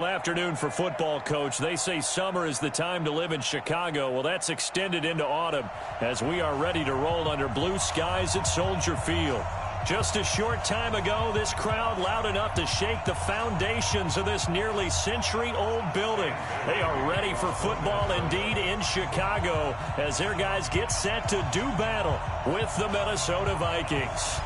Afternoon for football, Coach. They say summer is the time to live in Chicago. Well, that's extended into autumn as we are ready to roll under blue skies at Soldier Field. Just a short time ago, this crowd loud enough to shake the foundations of this nearly century-old building. They are ready for football indeed in Chicago as their guys get set to do battle with the Minnesota Vikings.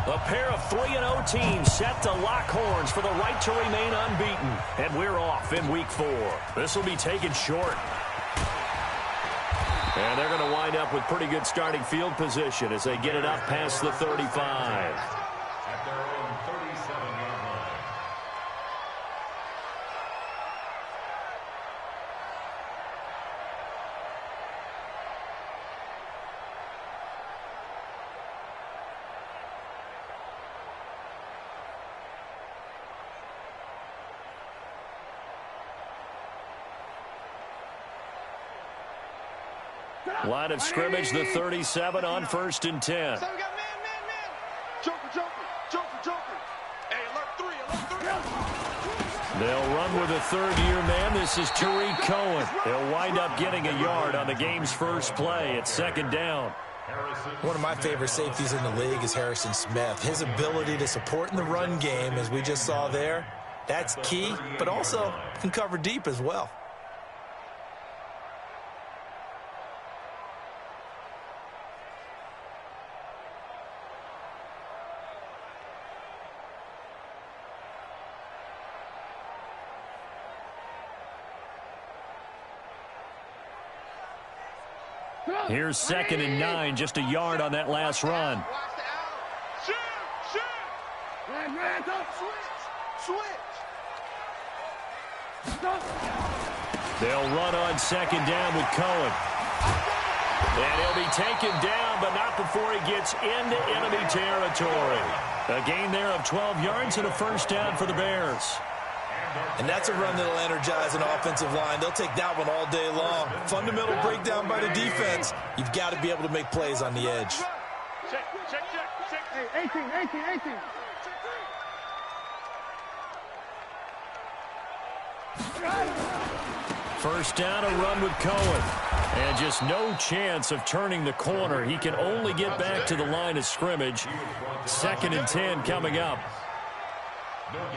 A pair of 3-0 teams set to lock horns for the right to remain unbeaten. And we're off in Week 4. This will be taken short. And they're going to wind up with pretty good starting field position as they get it up past the 35. At their own 37-yard line. Line of scrimmage, the 37 on 1st and 10. So we got man. Joker. Hey, alert 3. They'll run with a third-year man. This is Tariq Cohen. They'll wind up getting a yard on the game's first play at 2nd down. One of my favorite safeties in the league is Harrison Smith. His ability to support in the run game, as we just saw there, that's key, but also can cover deep as well. Here's 2nd and 9, just a yard on that last run. Shoot. Switch. They'll run on 2nd down with Cohen. And he'll be taken down, but not before he gets into enemy territory. A gain there of 12 yards and a first down for the Bears. And that's a run that'll energize an offensive line. They'll take that one all day long. Fundamental breakdown by the defense. You've got to be able to make plays on the edge. Check. Hey, 18. First down, a run with Cohen. And just no chance of turning the corner. He can only get back to the line of scrimmage. 2nd and 10 coming up.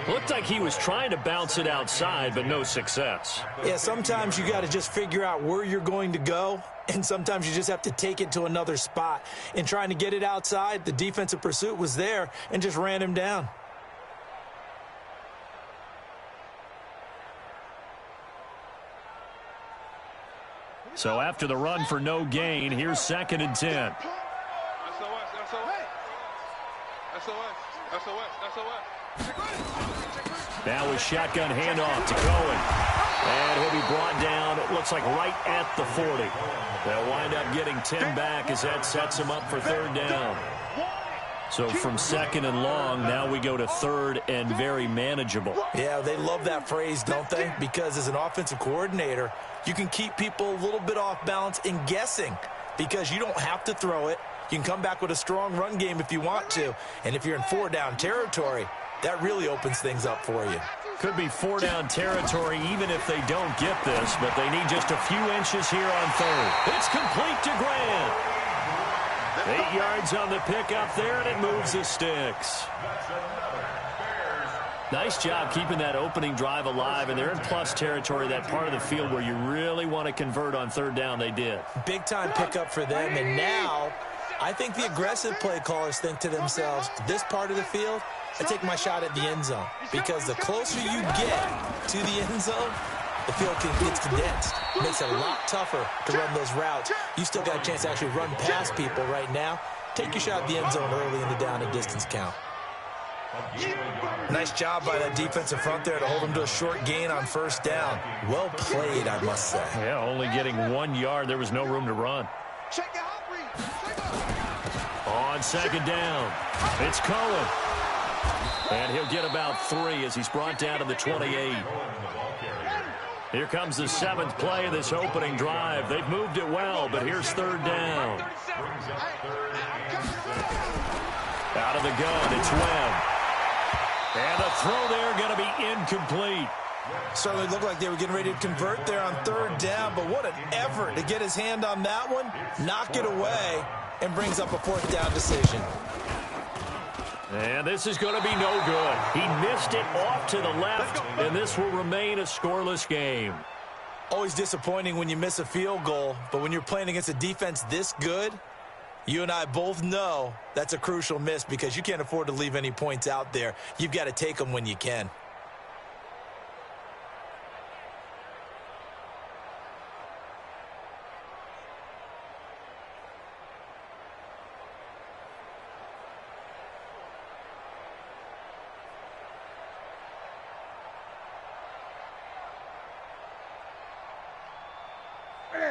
Looked like he was trying to bounce it outside, but no success. Yeah, sometimes you got to just figure out where you're going to go, and sometimes you just have to take it to another spot. In trying to get it outside, the defensive pursuit was there and just ran him down. So after the run for no gain, here's 2nd and 10. Now a shotgun handoff to Cohen. And he'll be brought down, it looks like right at the 40. They'll wind up getting 10 back as that sets him up for 3rd down. So from 2nd and long, now we go to 3rd and very manageable. Yeah, they love that phrase, don't they? Because as an offensive coordinator, you can keep people a little bit off balance and guessing because you don't have to throw it. You can come back with a strong run game if you want to. And if you're in 4-down territory, that really opens things up for you. Could be 4-down territory even if they don't get this, but they need just a few inches here on 3rd. It's complete to Grant. 8 yards on the pickup there, and it moves the sticks. Nice job keeping that opening drive alive, and they're in plus territory, that part of the field where you really want to convert on 3rd down. They did. Big-time pickup for them, and now I think the aggressive play callers think to themselves, this part of the field, I take my shot at the end zone, because the closer you get to the end zone, the field gets condensed. It makes it a lot tougher to run those routes. You still got a chance to actually run past people right now. Take your shot at the end zone early in the down and distance count. Nice job by that defensive front there to hold them to a short gain on 1st down. Well played, I must say. Yeah, only getting 1 yard. There was no room to run. On 2nd down, it's Cohen. And he'll get about 3 as he's brought down to the 28. Here comes the 7th play of this opening drive. They've moved it well, but here's 3rd down. Out of the gun, it's Webb. And the throw there going to be incomplete. Certainly looked like they were getting ready to convert there on third down, but what an effort to get his hand on that one, knock it away, and brings up a fourth down decision. And this is going to be no good. He missed it off to the left, and this will remain a scoreless game. Always disappointing when you miss a field goal, but when you're playing against a defense this good, you and I both know that's a crucial miss because you can't afford to leave any points out there. You've got to take them when you can.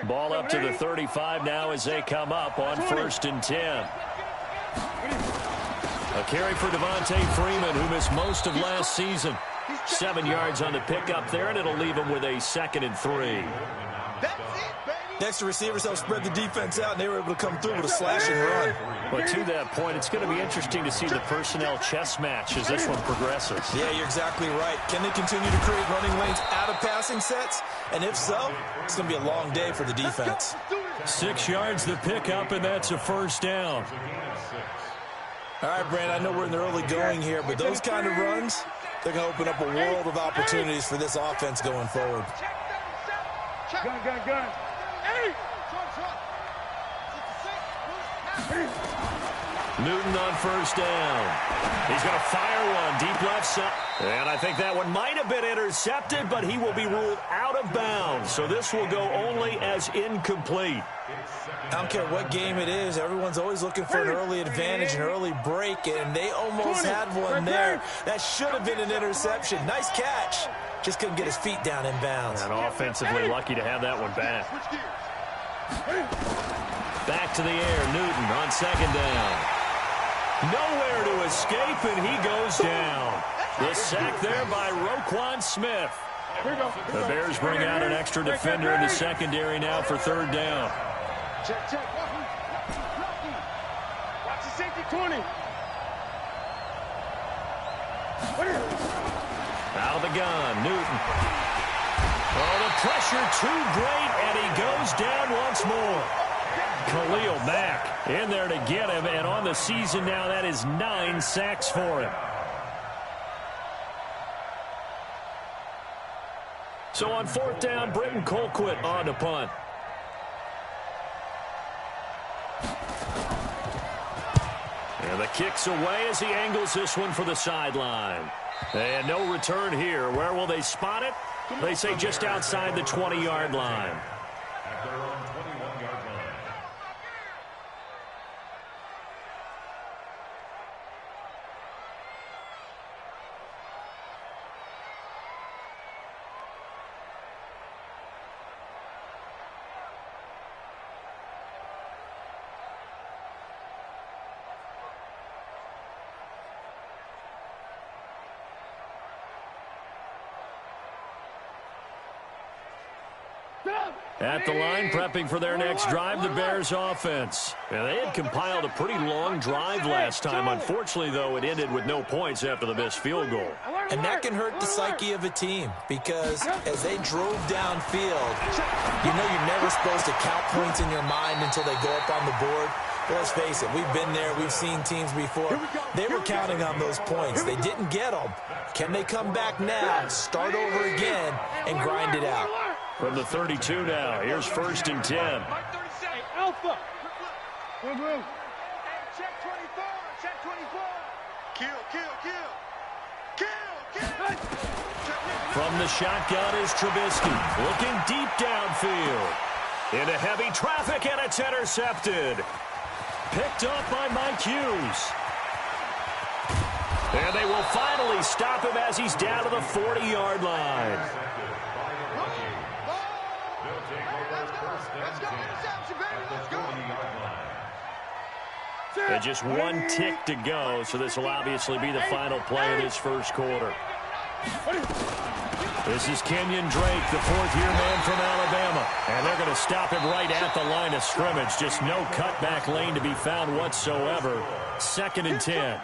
Ball up to the 35 now as they come up on 1st and 10. A carry for Devontae Freeman, who missed most of last season. 7 yards on the pickup there, and it'll leave him with a 2nd and 3. Next, the receivers helped spread the defense out, and they were able to come through with a slashing run. But to that point, it's going to be interesting to see the personnel chess match as this one progresses. Yeah, you're exactly right. Can they continue to create running lanes out of passing sets? And if so, it's going to be a long day for the defense. 6 yards the pickup, and that's a first down. All right, Brand, I know we're in the early going here, but those kind of runs, they're going to open up a world of opportunities for this offense going forward. Gun. Newton on first down. He's going to fire one deep left side. And I think that one might have been intercepted, but he will be ruled out of bounds. So this will go only as incomplete. I don't care what game it is. Everyone's always looking for an early advantage, an early break, and they almost had one there. That should have been an interception. Nice catch. Just couldn't get his feet down in bounds. And offensively lucky to have that one back. Back to the air. Newton on 2nd down. Nowhere to escape, and he goes down. The sack there by Roquan Smith. The Bears bring out an extra defender in the secondary now for 3rd down. Check. Watch the safety 20. Out of the gun, Newton. Oh, the pressure too great, and he goes down once more. Khalil Mack in there to get him, and on the season now, that is 9 sacks for him. So on 4th down, Britton Colquitt on to punt. And the kick's away as he angles this one for the sideline. And no return here. Where will they spot it? They say just outside the 20-yard line. At their own 21-yard line. At the line, prepping for their next drive, the Bears offense. And they had compiled a pretty long drive last time. Unfortunately, though, it ended with no points after the missed field goal. And that can hurt the psyche of a team because as they drove downfield, you know you're never supposed to count points in your mind until they go up on the board. But let's face it, we've been there. We've seen teams before. They were counting on those points. They didn't get them. Can they come back now, start over again, and grind it out? From the 32 now, here's 1st and 10. Alpha. Check 24. Check 24. Kill. From the shotgun is Trubisky, looking deep downfield. Into heavy traffic, and it's intercepted. Picked up by Mike Hughes. And they will finally stop him as he's down to the 40-yard line. And just one tick to go, so this will obviously be the final play of this first quarter. This is Kenyon Drake, the 4th-year man from Alabama. And they're going to stop him right at the line of scrimmage. Just no cutback lane to be found whatsoever. 2nd and 10.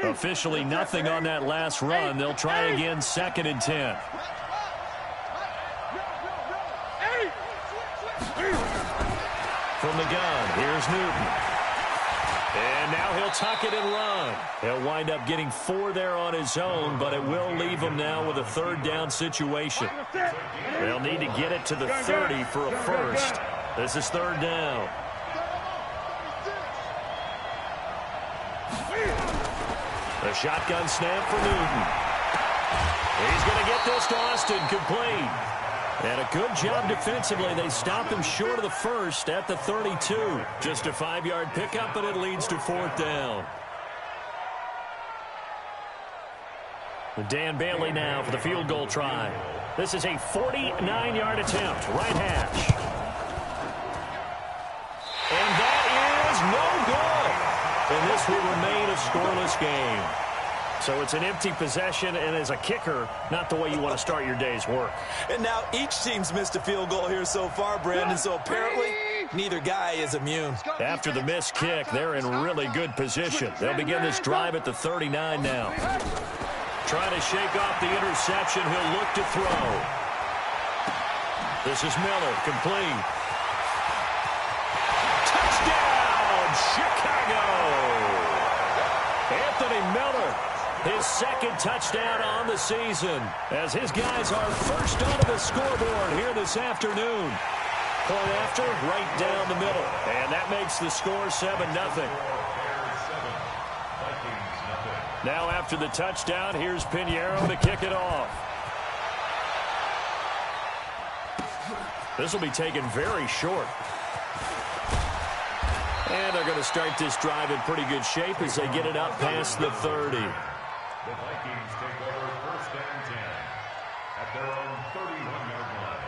Officially nothing on that last run. They'll try again, 2nd and 10. From the gun, here's Newton. And now he'll tuck it and run. He'll wind up getting 4 there on his own, but it will leave him now with a 3rd down situation. They'll need to get it to the 30 for a first. This is 3rd down. The shotgun snap for Newton. He's going to get this to Austin, complete. And a good job defensively. They stop him short of the first at the 32. Just a 5-yard pickup, and it leads to 4th down. Dan Bailey now for the field goal try. This is a 49-yard attempt, right hash. And that is no good. And this will remain a scoreless game. So it's an empty possession, and as a kicker, not the way you want to start your day's work. And now each team's missed a field goal here so far, Brandon, so apparently neither guy is immune. After the missed kick, they're in really good position. They'll begin this drive at the 39 now. Trying to shake off the interception. He'll look to throw. This is Miller, complete. Touchdown, Chicago! Anthony Miller, his 2nd touchdown on the season, as his guys are first onto the scoreboard here this afternoon. Point after, right down the middle. And that makes the score 7-0. Now after the touchdown, here's Pinheiro to kick it off. This will be taken very short. And they're going to start this drive in pretty good shape as they get it up past the 30. The Vikings take over 1st and 10 at their own 31-yard line.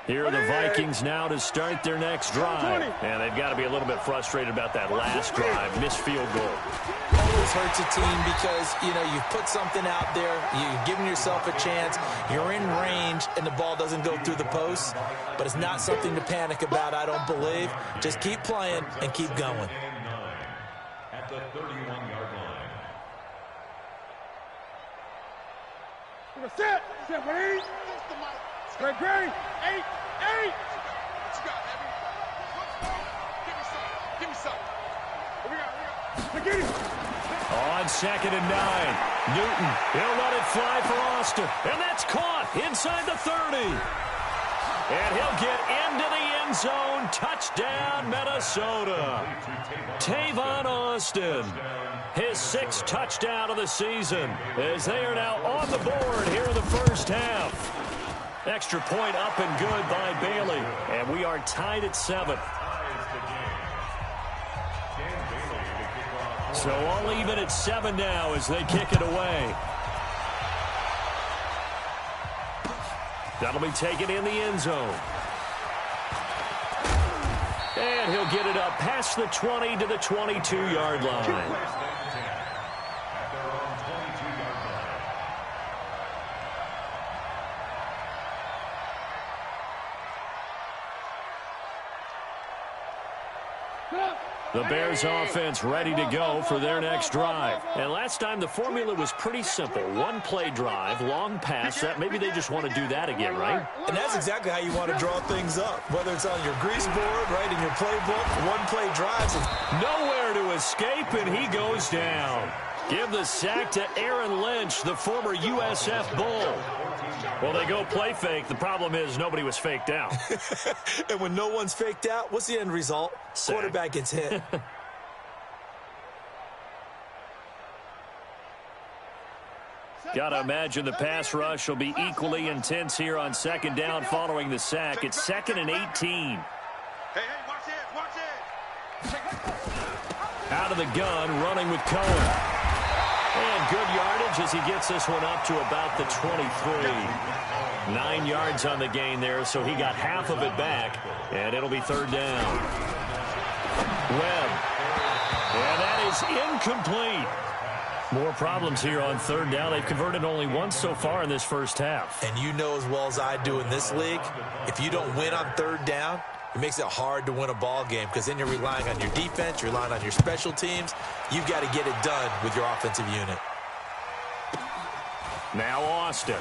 Here are the Vikings now to start their next drive. And they've got to be a little bit frustrated about that last drive, missed field goal. Always hurts a team because, you know, you've put something out there, you've given yourself a chance, you're in range, and the ball doesn't go through the post. But it's not something to panic about, I don't believe. Just keep playing and keep going. At the 31-yard line. Set, buddy. Great. 8. What you got, baby? Give me some. What we got? Get him. On 2nd and 9. Newton, he'll let it fly for Austin. And that's caught inside the 30. And he'll get into the end zone. Touchdown, Minnesota. Tavon Austin, his 6th touchdown of the season, as they are now on the board here in the first half. Extra point up and good by Bailey. And we are tied at 7. So all even at 7 now as they kick it away. That'll be taken in the end zone. And he'll get it up past the 20 to the 22-yard line. The Bears offense ready to go for their next drive. And last time the formula was pretty simple. 1-play drive, long pass. That maybe they just want to do that again, right? And that's exactly how you want to draw things up. Whether it's on your grease board, right, in your playbook, 1-play drives. Nowhere to escape, and he goes down. Give the sack to Aaron Lynch, the former USF Bull. Well, they go play fake. The problem is nobody was faked out. And when no one's faked out, what's the end result? Sack. Quarterback gets hit. Got to imagine the pass rush will be equally intense here on 2nd down following the sack. It's 2nd and 18. Hey, watch it. Out of the gun, running with Cohen. And good yardage as he gets this one up to about the 23. 9 yards on the gain there, so he got half of it back, and it'll be 3rd down. Webb. And that is incomplete. More problems here on 3rd down. They've converted only once so far in this first half. And you know as well as I do in this league, if you don't win on 3rd down, it makes it hard to win a ball game because then you're relying on your defense, you're relying on your special teams. You've got to get it done with your offensive unit. Now Austin.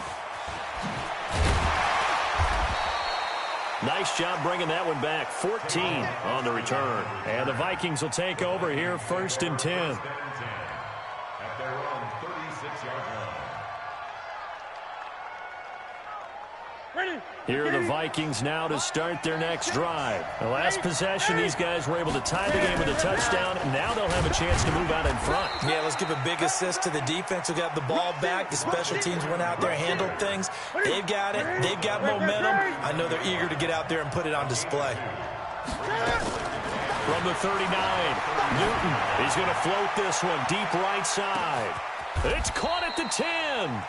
Nice job bringing that one back. 14 on the return. And the Vikings will take over here, 1st and 10. At their own 36-yard line. Here are the Vikings now to start their next drive. The last possession, these guys were able to tie the game with a touchdown. Now they'll have a chance to move out in front. Yeah, let's give a big assist to the defense who got the ball back. The special teams went out there, handled things. They've got it. They've got momentum. I know they're eager to get out there and put it on display. From the 39, Newton is going to float this one deep right side. It's caught at the 10.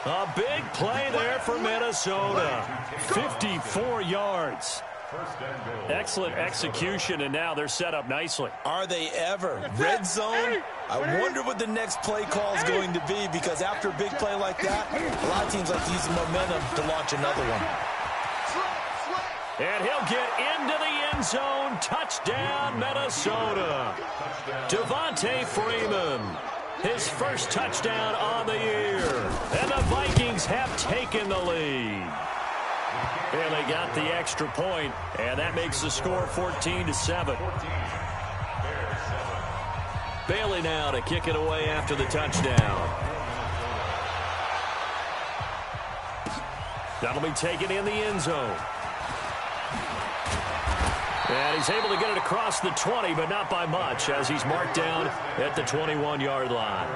A big play there for Minnesota. 54 yards. Excellent execution, and now they're set up nicely. Are they ever? Red zone? I wonder what the next play call is going to be, because after a big play like that, a lot of teams like to use the momentum to launch another one. And he'll get into the end zone. Touchdown, Minnesota. Devontae Freeman. His first touchdown on the year. And the Vikings have taken the lead. And they got the extra point, and that makes the score 14-7. Bailey now to kick it away after the touchdown. That'll be taken in the end zone. And he's able to get it across the 20, but not by much, as he's marked down at the 21-yard line.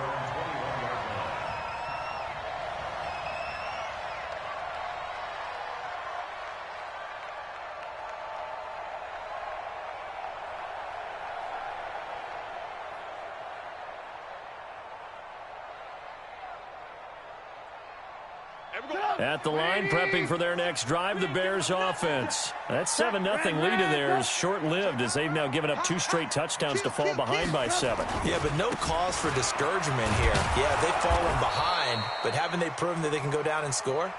At the line, prepping for their next drive, the Bears offense. That 7-0 lead of theirs short-lived, as they've now given up 2 straight touchdowns to fall behind by 7. Yeah, but no cause for discouragement here. Yeah, they've fallen behind, but haven't they proven that they can go down and score?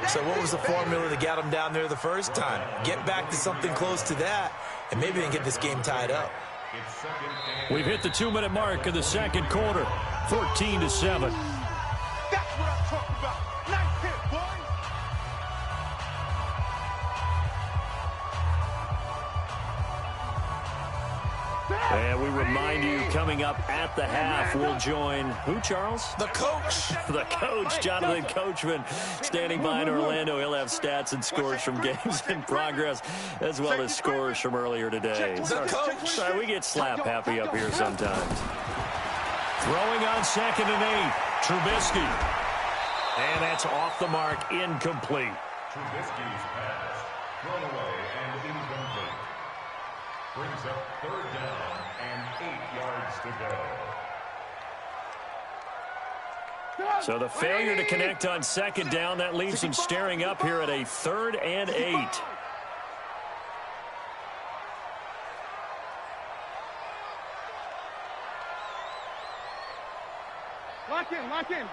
So what was the formula that got them down there the first time? Get back to something close to that, and maybe they can get this game tied up. We've hit the 2-minute mark of the second quarter, 14-7. That's what I'm talking about. Nice hit, boy. And we remind you, coming up at the half, we'll join who, Charles? The coach. The coach, Jonathan Coachman, standing by in Orlando. He'll have stats and scores from games in progress, as well as scores from earlier today. The coach. Sorry, we get slap happy up here sometimes. Throwing on 2nd and 8, Trubisky. And that's off the mark, incomplete. Trubisky's pass, thrown away and incomplete. Brings up 3rd down and 8 yards to go. So the failure to connect on 2nd down, that leaves them staring up here at a 3rd and 8. Lock in, lock in.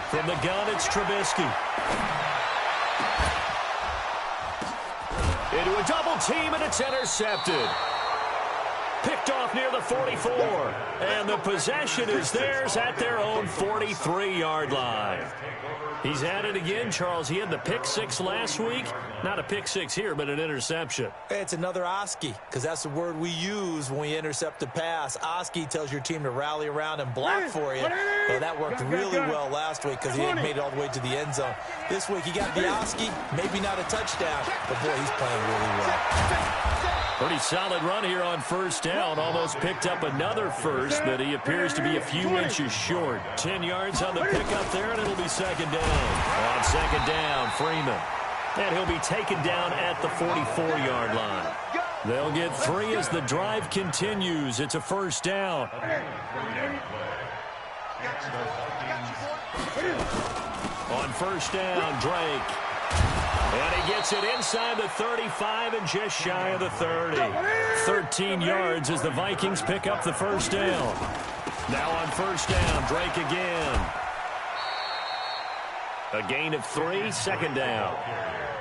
From the gun, it's Trubisky. Into a double team, and it's intercepted. Picked off near the 44. And the possession is theirs at their own 43-yard line. He's at it again, Charles. He had the pick 6 last week. Not a pick 6 here, but an interception. Hey, it's another Oski, because that's the word we use when we intercept a pass. Oski tells your team to rally around and block for you. Well, that worked really well last week because he had made it all the way to the end zone. This week he got the Oski, maybe not a touchdown, but boy, he's playing really well. Pretty solid run here on 1st down. Almost picked up another first, but he appears to be a few inches short. 10 yards on the pickup there, and it'll be 2nd down. On 2nd down, Freeman. And he'll be taken down at the 44-yard line. They'll get 3 as the drive continues. It's a 1st down. On 1st down, Drake. And he gets it inside the 35 and just shy of the 30. 13 yards as the Vikings pick up the 1st down. Now on 1st down, Drake again. A gain of 3, second down.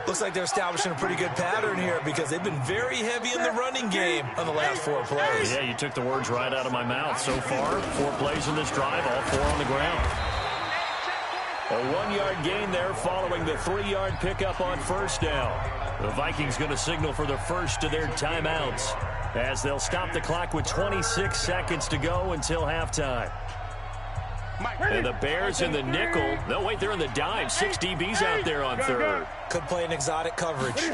Looks like they're establishing a pretty good pattern here because they've been very heavy in the running game on the last 4 plays. Yeah, you took the words right out of my mouth. So far, 4 plays in this drive, all 4 on the ground. A 1-yard gain there following the 3-yard pickup on first down. The Vikings going to signal for the first of their timeouts as they'll stop the clock with 26 seconds to go until halftime. And the Bears in the nickel. No, wait, they're in the dime. 6 DBs out there on third. Could play an exotic coverage.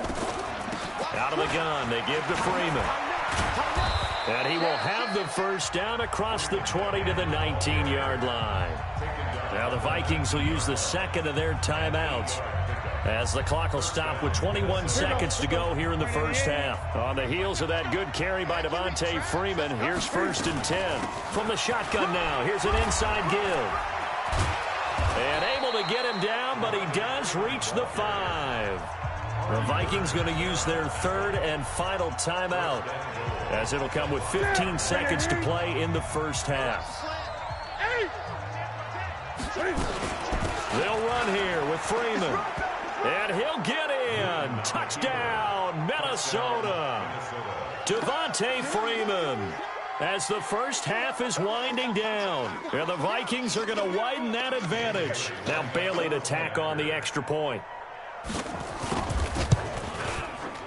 Out of the gun, they give to Freeman. And he will have the first down across the 20 to the 19-yard line. Now the Vikings will use the second of their timeouts as the clock will stop with 21 seconds to go here in the first half. On the heels of that good carry by Devontae Freeman, here's 1st and 10. From the shotgun now, here's an inside give. And able to get him down, but he does reach the 5. The Vikings going to use their 3rd and final timeout as it'll come with 15 seconds to play in the first half. They'll run here with Freeman. And he'll get in. Touchdown, Minnesota. Devontae Freeman as the first half is winding down. And the Vikings are going to widen that advantage. Now Bailey to tack on the extra point.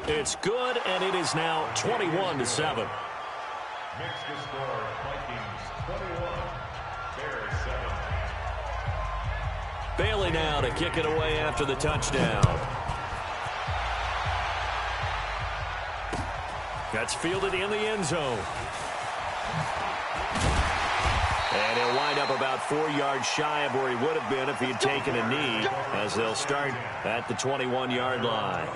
It's good, and it is now 21-7. Makes the score Vikings 21, Bears 7. Bailey now to kick it away after the touchdown. That's fielded in the end zone. And he'll wind up about 4 yards shy of where he would have been if he had taken a knee, as they'll start at the 21-yard line.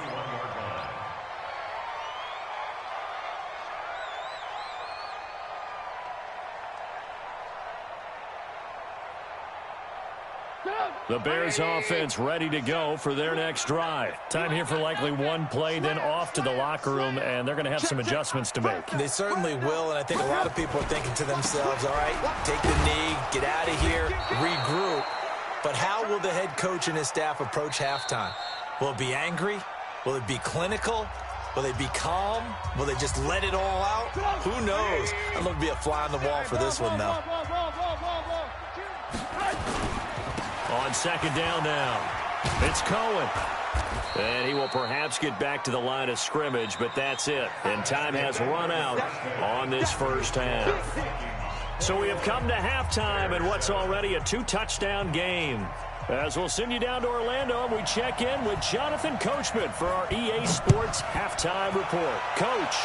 The Bears offense ready to go for their next drive. Time here for likely one play, then off to the locker room, and they're going to have some adjustments to make. They certainly will, and I think a lot of people are thinking to themselves, all right, take the knee, get out of here, regroup. But how will the head coach and his staff approach halftime? Will it be angry? Will it be clinical? Will they be calm? Will they just let it all out? Who knows? I'd love to be a fly on the wall for this one, though. On second down now, it's Cohen. And he will perhaps get back to the line of scrimmage, but that's it. And time has run out on this first half. So we have come to halftime in what's already a 2-touchdown game. As we'll send you down to Orlando, and we check in with Jonathan Coachman for our EA Sports Halftime Report. Coach.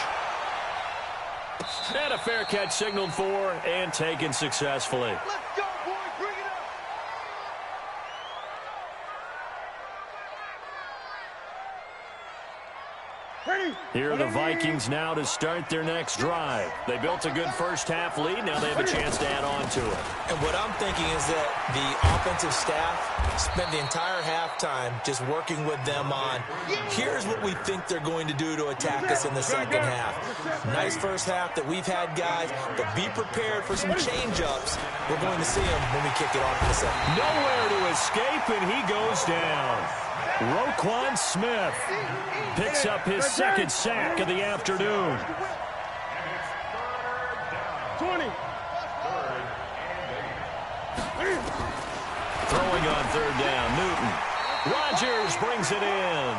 And a fair catch signaled for and taken successfully. Let's go, boys. Bring it up. Here are the Vikings now to start their next drive. They built a good first half lead. Now they have a chance to add on to it. And what I'm thinking is that the offensive staff spent the entire halftime just working with them on, here's what we think they're going to do to attack us in the second half. Nice first half that we've had, guys, but be prepared for some change-ups. We're going to see them when we kick it off in the second. Nowhere to escape, and he goes down. Roquan Smith picks up his second sack of the afternoon. 20. Throwing on third down, Newton. Rodgers brings it in.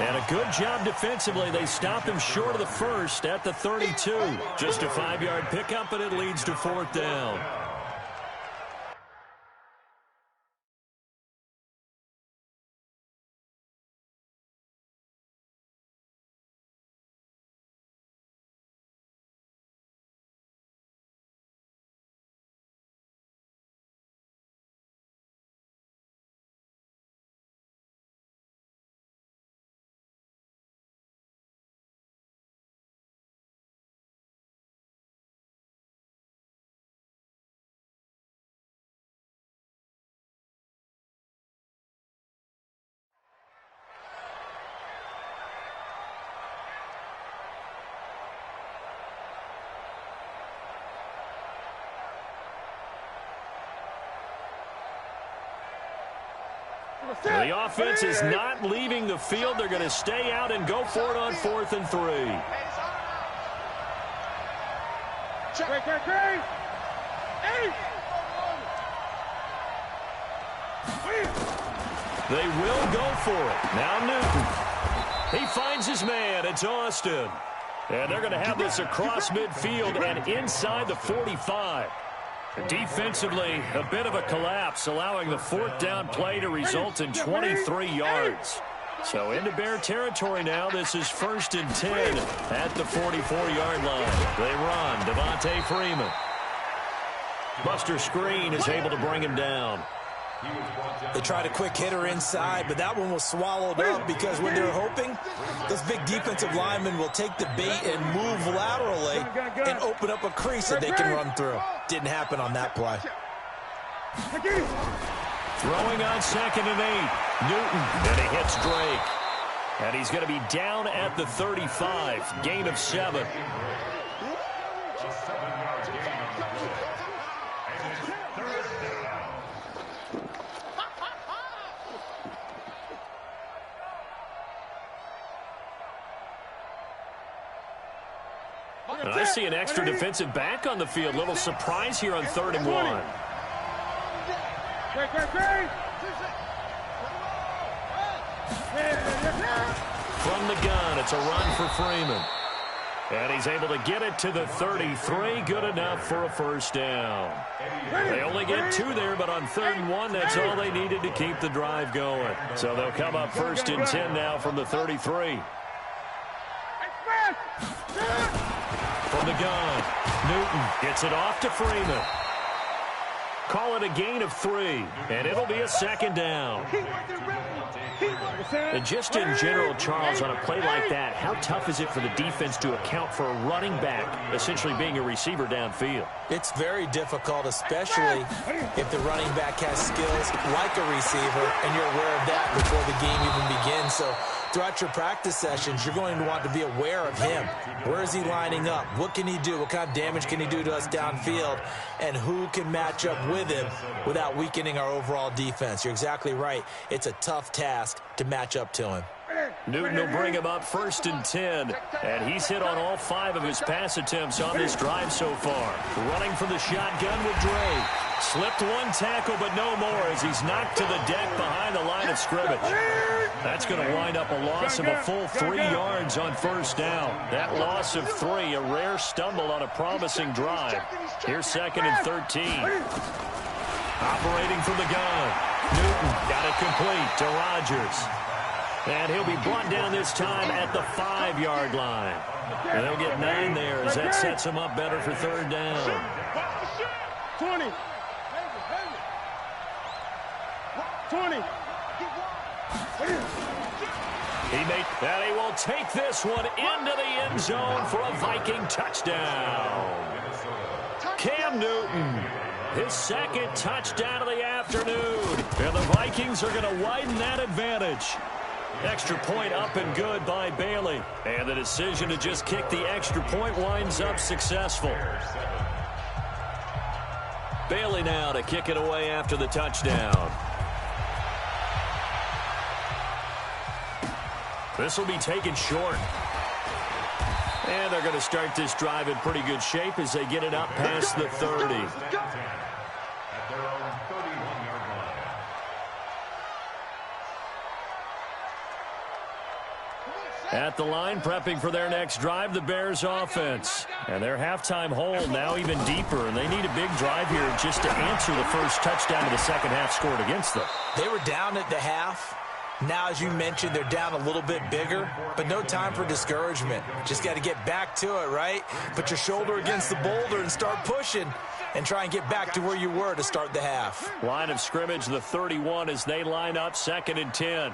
And a good job defensively. They stopped him short of the first at the 32. Just a 5-yard pickup, and it leads to fourth down. The offense is not leaving the field. They're going to stay out and go for it on 4th and 3. They will go for it. Now Newton. He finds his man. It's Austin. And they're going to have this across midfield and inside the 45. Defensively, a bit of a collapse, allowing the 4th down play to result in 23 yards. So into Bear territory now. This is 1st and 10 at the 44-yard line. They run. Devontae Freeman. Buster Screen is able to bring him down. They tried a quick hitter inside, but that one was swallowed up because when they're hoping, those big defensive linemen will take the bait and move laterally and open up a crease that they can run through. Didn't happen on that play. Throwing on 2nd and 8. Newton, and he hits Drake. And he's going to be down at the 35. Gain of 7. And I see an extra defensive back on the field. Little surprise here on 3rd and 1. From the gun, it's a run for Freeman. And he's able to get it to the 33. Good enough for a 1st down. They only get 2 there, but on 3rd and 1, that's all they needed to keep the drive going. So they'll come up 1st and 10 now from the 33. From the gun, Newton gets it off to Freeman. Call it a gain of 3, and it'll be a 2nd down. And just in general, Charles, on a play like that, how tough is it for the defense to account for a running back essentially being a receiver downfield? It's very difficult, especially if the running back has skills like a receiver, and you're aware of that before the game even begins. So throughout your practice sessions, you're going to want to be aware of him. Where is he lining up? What can he do? What kind of damage can he do to us downfield? And who can match up with him without weakening our overall defense? You're exactly right. It's a tough task to match up to him. Newton will bring him up 1st and 10, and he's hit on all 5 of his pass attempts on this drive so far. Running from the shotgun with Drake. Slipped 1 tackle, but no more as he's knocked to the deck behind the line of scrimmage. That's going to wind up a loss of a full 3 yards on 1st down. That loss of 3, a rare stumble on a promising drive. Here's 2nd and 13. Operating from the gun. Newton got it complete to Rodgers. And he'll be brought down this time at the 5-yard line. And they'll get 9 there as that sets him up better for 3rd down. 20. 20. He will take this one into the end zone for a Viking touchdown. Cam Newton, his 2nd touchdown of the afternoon. And the Vikings are going to widen that advantage. Extra point up and good by Bailey. And the decision to just kick the extra point winds up successful. Bailey now to kick it away after the touchdown. This will be taken short. And they're going to start this drive in pretty good shape as they get it up past the 30. At the line, prepping for their next drive, the Bears offense. And their halftime hole now even deeper, and they need a big drive here just to answer the first touchdown of the second half scored against them. They were down at the half. Now, as you mentioned, they're down a little bit bigger, but no time for discouragement. Just got to get back to it, right? Put your shoulder against the boulder and start pushing and try and get back to where you were to start the half. Line of scrimmage, the 31 as they line up 2nd and 10.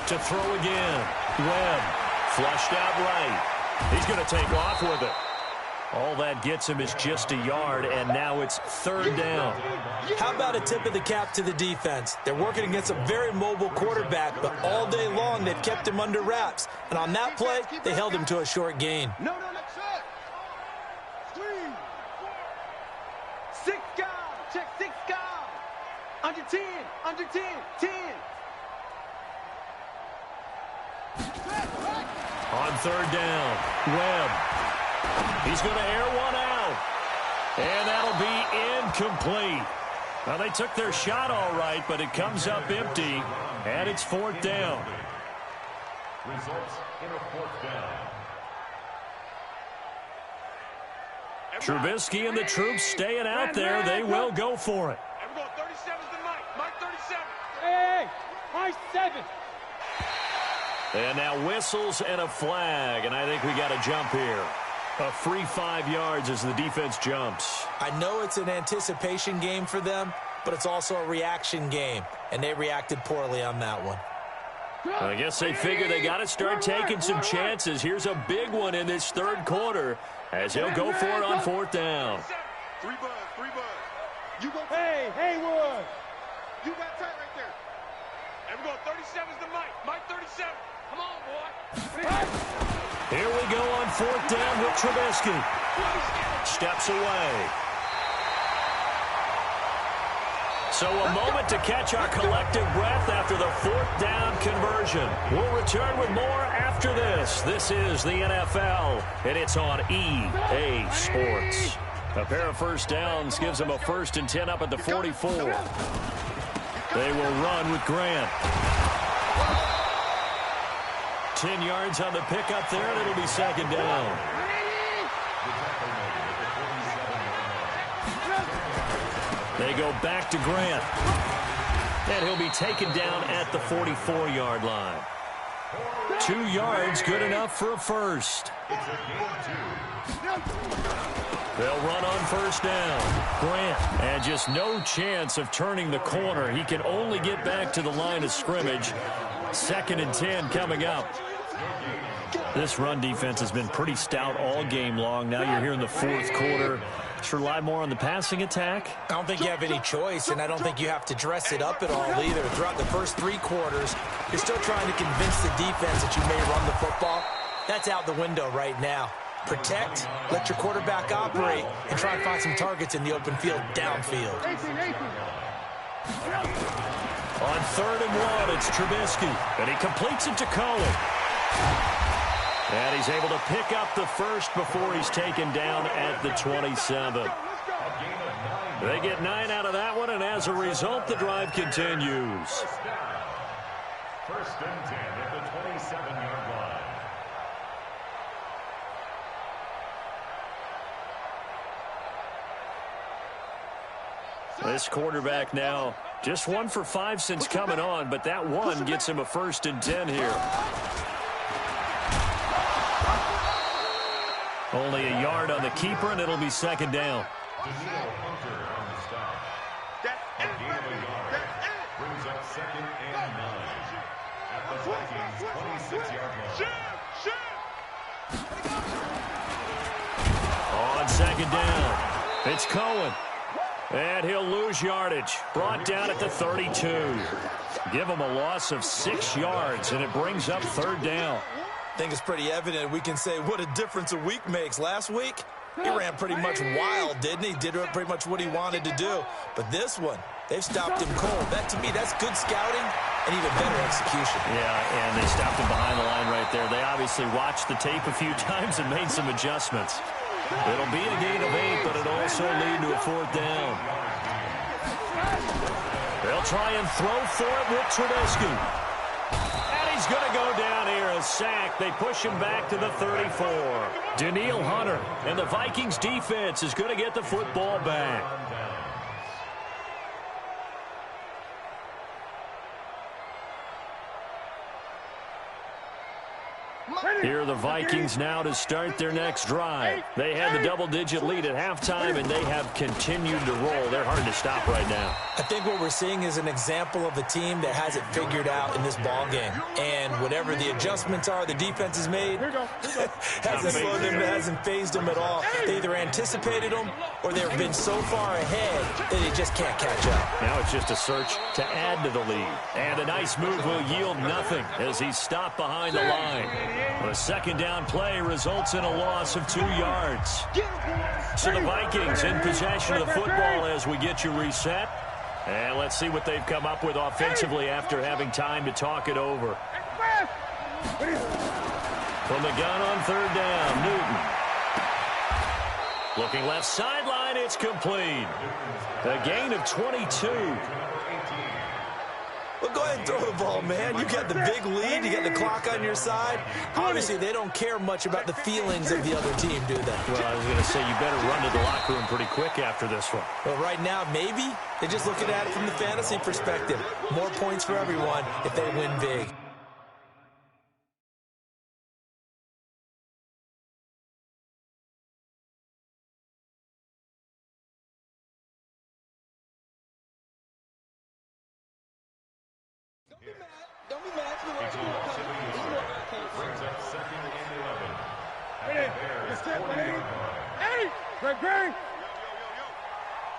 To throw again. Webb flushed out right. He's going to take off with it. All that gets him is just a yard, and now it's 3rd down. How about a tip of the cap to the defense? They're working against a very mobile quarterback, but all day long they've kept him under wraps. And on that play, they held him to a short gain. Under 10. Under 10. 10. On third down, Webb. He's going to air one out. And that'll be incomplete. Well, they took their shot all right, but it comes up empty, and it's fourth down. Results in a fourth down. Trubisky and the troops staying out there. They will go for it. And we're going 37 to Mike. Mike 37. Hey, Mike 7. And now whistles and a flag, and I think we got a jump here. A free 5 yards as the defense jumps. I know it's an anticipation game for them, but it's also a reaction game, and they reacted poorly on that one. I guess they figure they got to start taking some chances. Here's a big one in this third quarter as he'll go for it on fourth down. 3 bud. You go. Hey, Haywood. You got tight right there. And we're going 37's to Mike. Mike 37. Come on, boy. Here we go on fourth down with Trubisky. Steps away. So a moment to catch our collective breath after the fourth down conversion. We'll return with more after this. This is the NFL, and it's on EA Sports. A pair of first downs gives them a 1st and 10 up at the 44. They will run with Grant. 10 yards on the pickup there, and it'll be second down. They go back to Grant. And he'll be taken down at the 44-yard line. 2 yards, good enough for a first. They'll run on first down. Grant, and just no chance of turning the corner. He can only get back to the line of scrimmage. 2nd and 10 coming up. This run defense has been pretty stout all game long. Now you're here in the fourth quarter. Just rely more on the passing attack. I don't think you have any choice, and I don't think you have to dress it up at all either. Throughout the first 3 quarters, you're still trying to convince the defense that you may run the football. That's out the window right now. Protect, let your quarterback operate, and try and find some targets in the open field downfield. On 3rd and 1, it's Trubisky, and he completes it to Cohen. And he's able to pick up the first before he's taken down at the 27. They get 9 out of that one, and as a result, the drive continues. 1st and 10 at the 27-yard line. This quarterback now just 1 for 5 since coming on, but that one gets him a 1st and 10 here. Only a yard on the keeper, and it'll be second down. Brings up 2nd and 9 at the Vikings 26-yard line. On second down, it's Cohen. And he'll lose yardage. Brought down at the 32. Give him a loss of 6 yards, and it brings up 3rd down. I think it's pretty evident. We can say what a difference a week makes. Last week, he ran pretty much wild, didn't he? Did pretty much what he wanted to do. But this one, they've stopped him cold. That, to me, that's good scouting and even better execution. Yeah, and they stopped him behind the line right there. They obviously watched the tape a few times and made some adjustments. It'll be a gain of 8, but it'll also lead to a 4th down. They'll try and throw for it with Trubisky. And he's going to go down here, a sack. They push him back to the 34. Danielle Hunter, and the Vikings defense is going to get the football back. Here are the Vikings now to start their next drive. They had the double-digit lead at halftime, and they have continued to roll. They're hard to stop right now. I think what we're seeing is an example of a team that has it figured out in this ball game. And whatever the adjustments are the defense has made, hasn't slowed them, hasn't phased them at all. They either anticipated them or they've been so far ahead that they just can't catch up. Now it's just a search to add to the lead. And a nice move will yield nothing as he's stopped behind the line. A second down play results in a loss of 2 yards. So the Vikings in possession of the football as we get you reset. And let's see what they've come up with offensively after having time to talk it over. From the gun on third down, Newton. Looking left sideline, it's complete. A gain of 22. Well, go ahead and throw the ball, man. You got the big lead. You got the clock on your side. Obviously, they don't care much about the feelings of the other team, do they? Well, I was going to say, you better run to the locker room pretty quick after this one. Well, right now, maybe. They're just looking at it from the fantasy perspective. More points for everyone if they win big. Don't be mad. It's a loss of the user. Brings up second and 11. At the Bears' 40-yard line. Hey! Greg!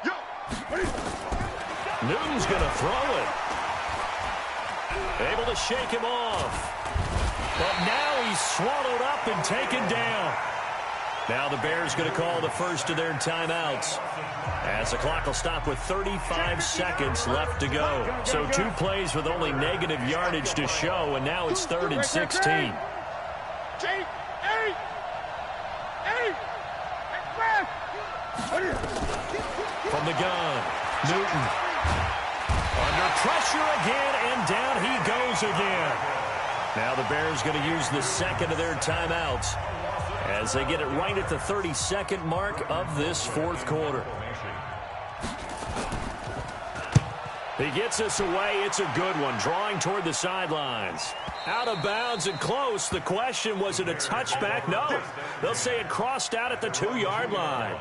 Yo! Newton's going to throw it. Able to shake him off. But now he's swallowed up and taken down. Now the Bears going to call the first of their timeouts, as the clock will stop with 35 seconds left to go. So 2 plays with only negative yardage to show, and now it's 3rd and 16. From the gun, Newton. Under pressure again, and down he goes again. Now the Bears going to use the second of their timeouts as they get it right at the 32nd mark of this fourth quarter. He gets us away. It's a good one, drawing toward the sidelines. Out of bounds and close. The question, was it a touchback? No. They'll say it crossed out at the 2-yard line.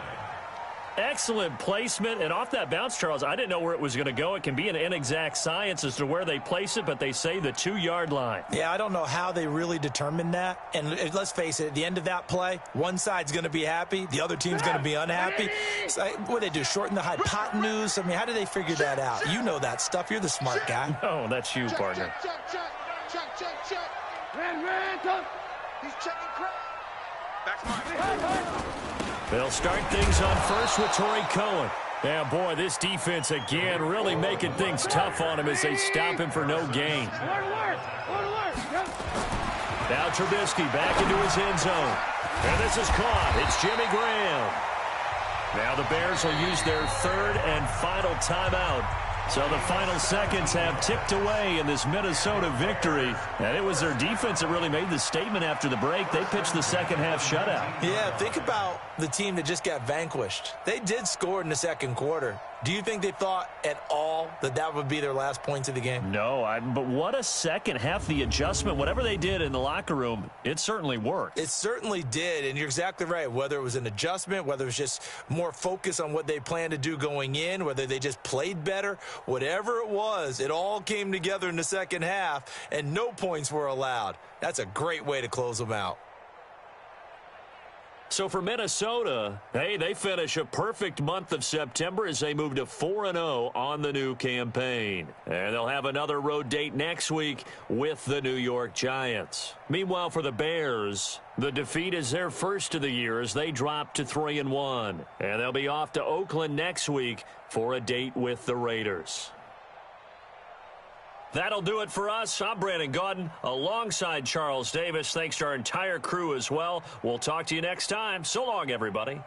Excellent placement, and off that bounce, Charles, I didn't know where it was going to go. It can be an inexact science as to where they place it, but they say the 2-yard line. Yeah, I don't know how they really determined that. And let's face it, at the end of that play, one side's going to be happy, the other team's going to be unhappy. So, what do they do, shorten the hypotenuse? I mean, how do they figure that out? You know that stuff. You're the smart guy. Oh, that's you, partner. Check. He's checking crap. Back to mine. They'll start things on first with Torrey Cohen. Yeah, boy, this defense again really making things tough on him as they stop him for no gain. Now Trubisky back into his end zone. And this is caught. It's Jimmy Graham. Now the Bears will use their 3rd and final timeout. So the final seconds have ticked away in this Minnesota victory. And it was their defense that really made the statement after the break. They pitched the second half shutout. Yeah, think about the team that just got vanquished. They did score in the second quarter. Do you think they thought at all that that would be their last points of the game? No, but what a second half. The adjustment, whatever they did in the locker room, it certainly worked. It certainly did, and you're exactly right. Whether it was an adjustment, whether it was just more focus on what they planned to do going in, whether they just played better, whatever it was, it all came together in the second half, and no points were allowed. That's a great way to close them out. So for Minnesota, hey, they finish a perfect month of September as they move to 4-0 on the new campaign. And they'll have another road date next week with the New York Giants. Meanwhile, for the Bears, the defeat is their first of the year as they drop to 3-1. And they'll be off to Oakland next week for a date with the Raiders. That'll do it for us. I'm Brandon Gaudin alongside Charles Davis. Thanks to our entire crew as well. We'll talk to you next time. So long, everybody.